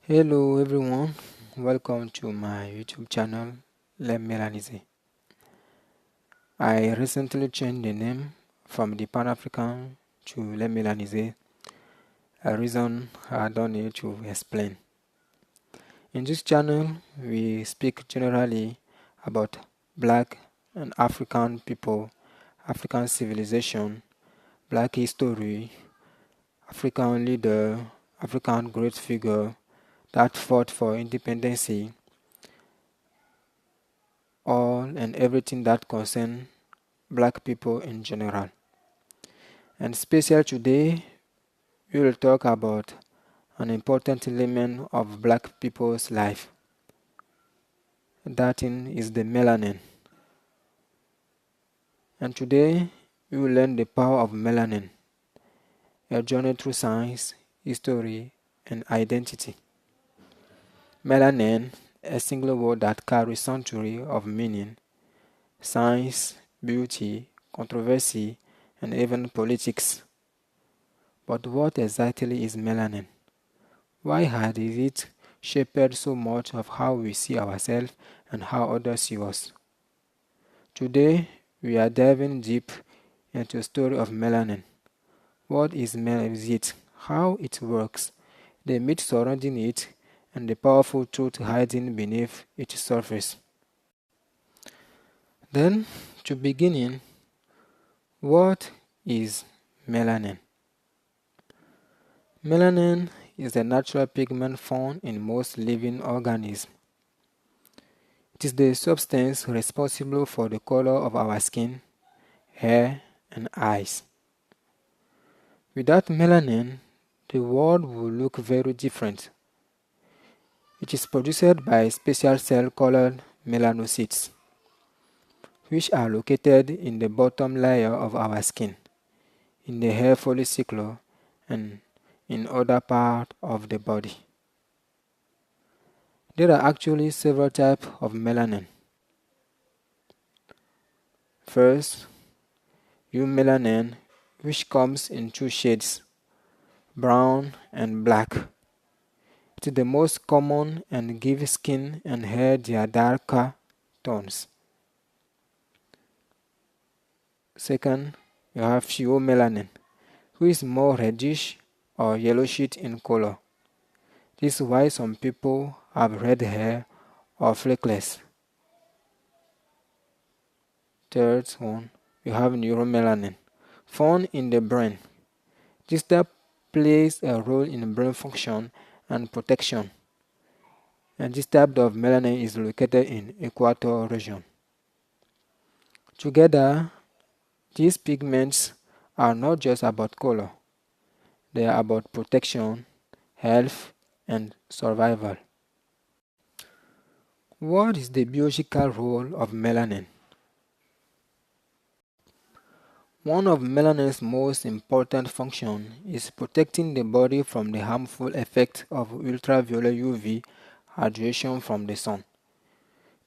Hello everyone, welcome to my YouTube channel, Melanin. I recently changed the name from the Pan-African to Melanin, a reason I don't need to explain. In this channel, we speak generally about Black and African people, African civilization, Black history, African leader, African great figure that fought for independence, all and everything that concerns Black people in general. And special today, we will talk about an important element of Black people's life. That is the melanin. And today, we will learn the power of melanin, a journey through science, history, and identity. Melanin, a single word that carries centuries of meaning, science, beauty, controversy, and even politics. But what exactly is melanin? Why has it shaped so much of how we see ourselves and how others see us? Today, we are diving deep into the story of melanin. What is it? How it works, the myth surrounding it, and the powerful truth hiding beneath its surface. Then, to begin, what is melanin? Melanin is a natural pigment found in most living organisms. It is the substance responsible for the color of our skin, hair, and eyes. Without melanin, the world will look very different. It is produced by special cells called melanocytes, which are located in the bottom layer of our skin, in the hair follicle, and in other parts of the body. There are actually several types of melanin. First, eumelanin, which comes in two shades, brown and black. It is the most common and gives skin and hair their darker tones. Second, you have pheomelanin, which is more reddish or yellowish in color. This is why some people have red hair or fleckless. Third one, you have neuromelanin, found in the brain. This type plays a role in brain function and protection. And this type of melanin is located in equator region. Together, these pigments are not just about color. They are about protection, health, and survival. What is the biological role of melanin? One of melanin's most important functions is protecting the body from the harmful effects of ultraviolet UV radiation from the sun.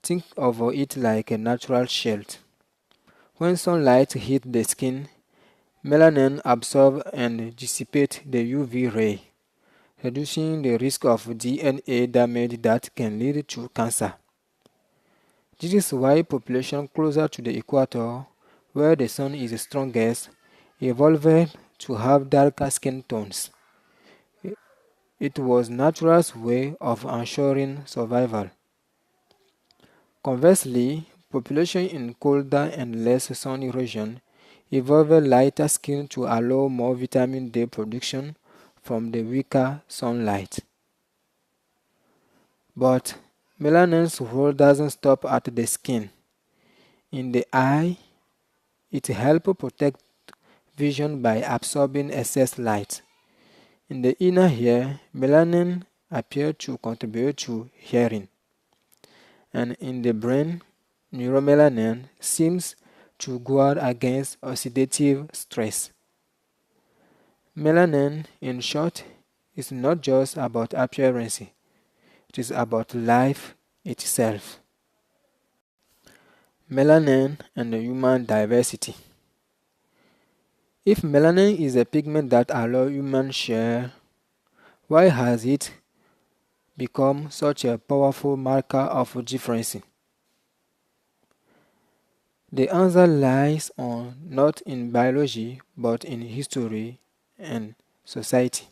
Think of it like a natural shield. When sunlight hits the skin, melanin absorbs and dissipates the UV ray, reducing the risk of DNA damage that can lead to cancer. This is why populations closer to the equator, where the sun is strongest, evolved to have darker skin tones. It was nature's way of ensuring survival. Conversely, populations in colder and less sunny regions evolved lighter skin to allow more vitamin D production from the weaker sunlight. But melanin's role doesn't stop at the skin. In the eye, it helps protect vision by absorbing excess light. In the inner ear, melanin appears to contribute to hearing. And in the brain, neuromelanin seems to guard against oxidative stress. Melanin, in short, is not just about appearance, it is about life itself. Melanin and human diversity. If melanin is a pigment that allows humans share, why has it become such a powerful marker of difference? The answer lies not in biology but in history and society.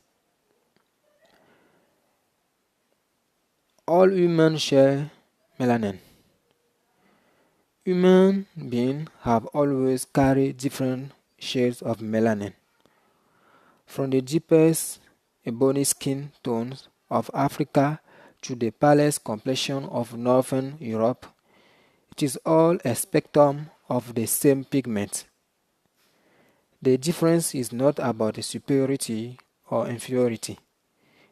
All humans share melanin. Human beings have always carried different shades of melanin, from the deepest ebony skin tones of Africa to the palest complexion of northern Europe. It is all a spectrum of the same pigment. The difference is not about superiority or inferiority.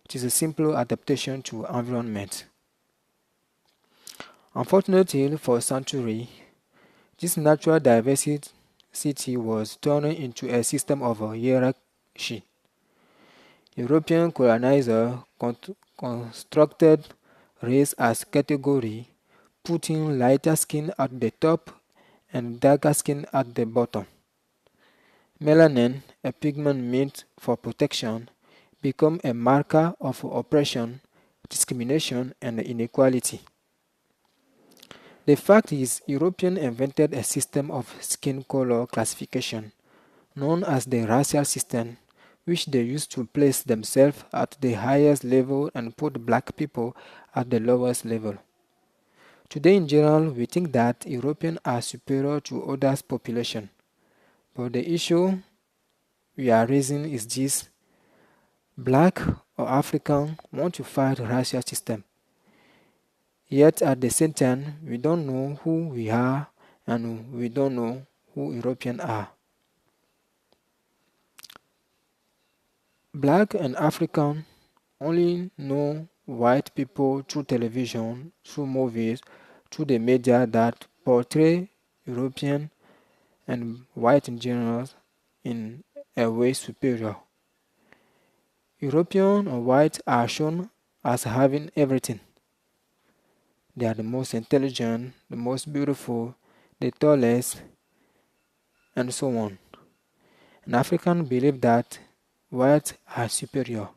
It is a simple adaptation to environment. Unfortunately, for centuries, this natural diversity was turned into a system of hierarchy. European colonizers constructed race as category, putting lighter skin at the top and darker skin at the bottom. Melanin, a pigment meant for protection, became a marker of oppression, discrimination, and inequality. The fact is, Europeans invented a system of skin color classification known as the racial system, which they used to place themselves at the highest level and put black people at the lowest level. Today, in general, we think that Europeans are superior to other populations, but the issue we are raising is this: black or African want to fight racial system. Yet at the same time, we don't know who we are and we don't know who Europeans are. Black and African only know white people through television, through movies, through the media that portray European and white in general in a way superior. European and white are shown as having everything. They are the most intelligent, the most beautiful, the tallest, and so on. And Africans believe that whites are superior.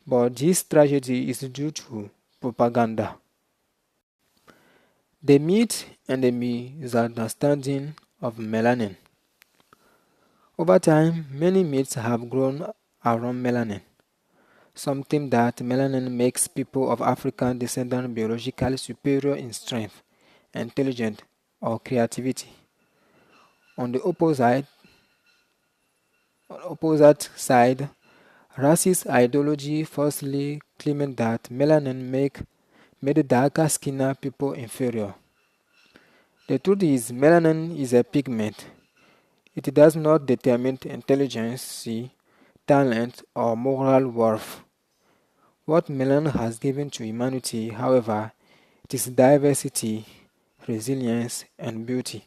But this tragedy is due to propaganda. The myth and the misunderstanding of melanin. Over time, many myths have grown around melanin. Some claim that melanin makes people of African descent biologically superior in strength, intelligence, or creativity. On the opposite side, racist ideology falsely claiming that melanin made darker skinned people inferior. The truth is, melanin is a pigment. It does not determine intelligence, talent, or moral worth. What melanin has given to humanity, however, it is diversity, resilience, and beauty.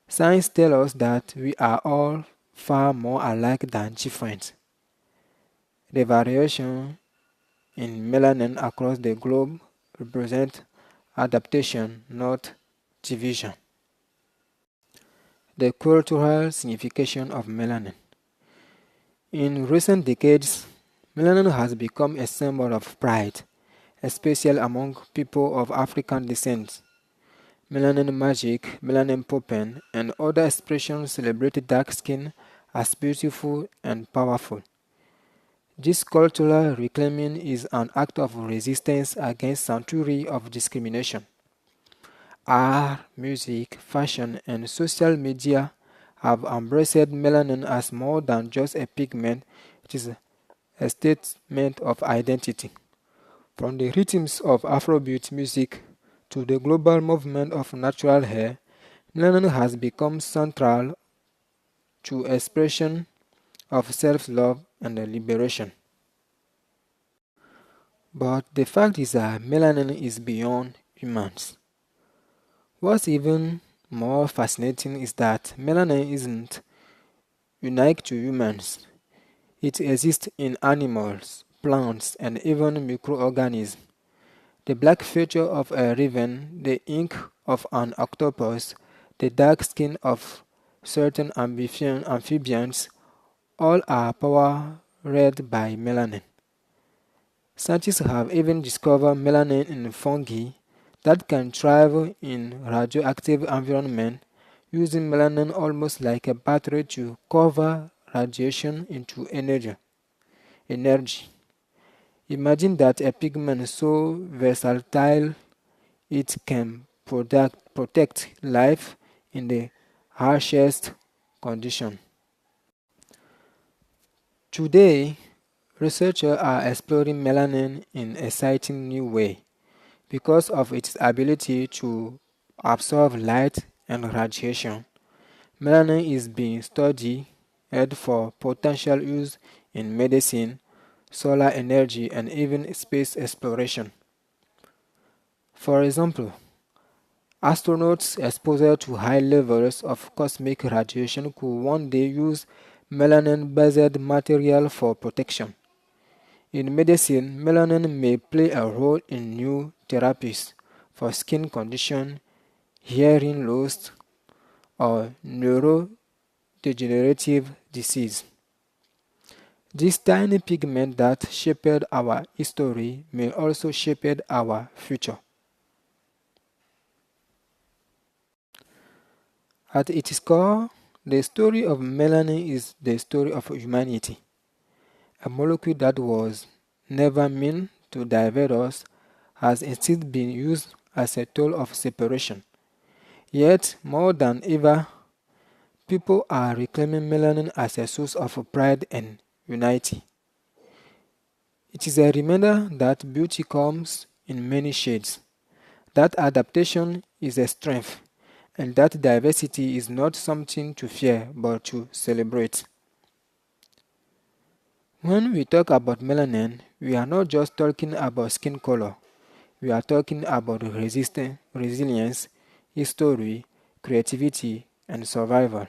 Science tells us that we are all far more alike than different. The variation in melanin across the globe represents adaptation, not division. The cultural signification of melanin. In recent decades, melanin has become a symbol of pride, especially among people of African descent. Melanin magic, melanin popping, and other expressions celebrate dark skin as beautiful and powerful. This cultural reclaiming is an act of resistance against centuries of discrimination. Art, music, fashion, and social media have embraced melanin as more than just a pigment, it is a statement of identity. From the rhythms of Afrobeat music to the global movement of natural hair, melanin has become central to expression of self-love and liberation. But the fact is that melanin is beyond humans. What's even more fascinating is that melanin isn't unique to humans. It exists in animals, plants, and even microorganisms. The black feature of a raven, the ink of an octopus, the dark skin of certain amphibians, all are powered by melanin. Scientists have even discovered melanin in fungi that can thrive in radioactive environments, using melanin almost like a battery to convert radiation into energy. Imagine that a pigment so versatile it can protect life in the harshest conditions. Today, researchers are exploring melanin in an exciting new way because of its ability to absorb light and radiation. Melanin is being studied for potential use in medicine, solar energy, and even space exploration. For example, astronauts exposed to high levels of cosmic radiation could one day use melanin-based material for protection. In medicine, melanin may play a role in new therapies for skin conditions, hearing loss, or neurodegenerative disease. This tiny pigment that shaped our history may also shape our future. At its core, the story of melanin is the story of humanity. A molecule that was never meant to divide us has instead been used as a tool of separation. Yet, more than ever, people are reclaiming melanin as a source of pride and unity. It is a reminder that beauty comes in many shades, that adaptation is a strength, and that diversity is not something to fear but to celebrate. When we talk about melanin, we are not just talking about skin color, we are talking about resilience, history, creativity, and survival.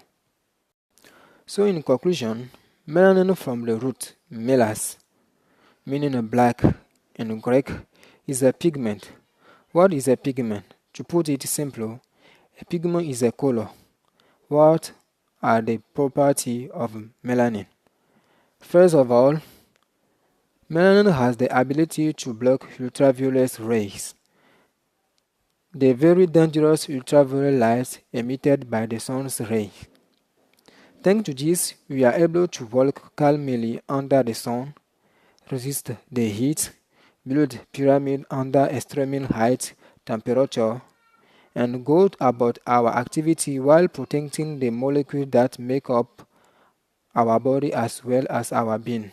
So, in conclusion, melanin from the root melas, meaning black in Greek, is a pigment. What is a pigment? To put it simply, a pigment is a color. What are the properties of melanin? First of all, melanin has the ability to block ultraviolet rays, the very dangerous ultraviolet light emitted by the sun's rays. Thanks to this, we are able to walk calmly under the sun, resist the heat, build pyramids under extreme height temperature, and go about our activity while protecting the molecules that make up our body as well as our being.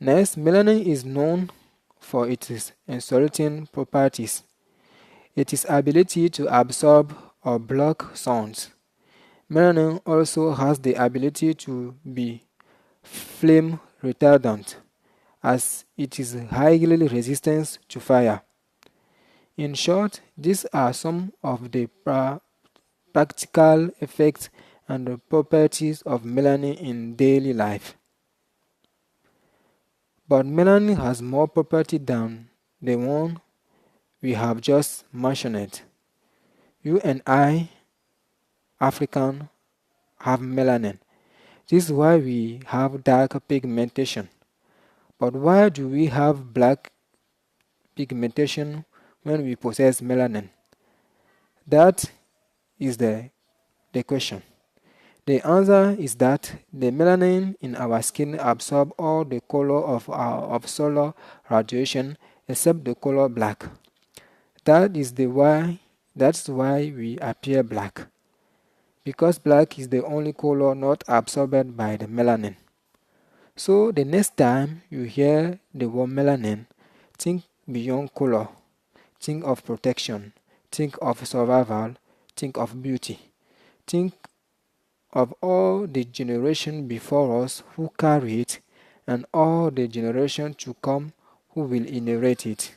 Next, melanin is known for its insulating properties, its ability to absorb or block sound. Melanin also has the ability to be flame retardant, as it is highly resistant to fire. In short, these are some of the practical effects and the properties of melanin in daily life. But melanin has more property than the one we have just mentioned. You and I, African, have melanin. This is why we have dark pigmentation. But why do we have black pigmentation when we possess melanin? That is the question. The answer is that the melanin in our skin absorbs all the color of solar radiation except the color black. That's why we appear black, because black is the only color not absorbed by the melanin. So the next time you hear the word melanin, think beyond color, think of protection, think of survival, think of beauty, think of all the generations before us who carry it and all the generations to come who will inherit it.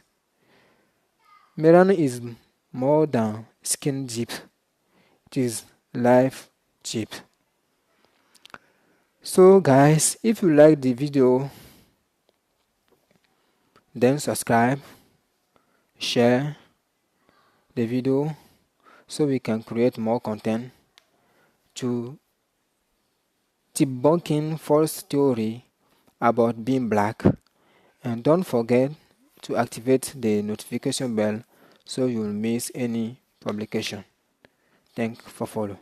Melanin is more than skin deep, it is life deep. So guys, if you like the video, then subscribe, share the video so we can create more content to debunking false theory about being black And don't forget to activate the notification bell so you'll miss any publication. Thanks for follow.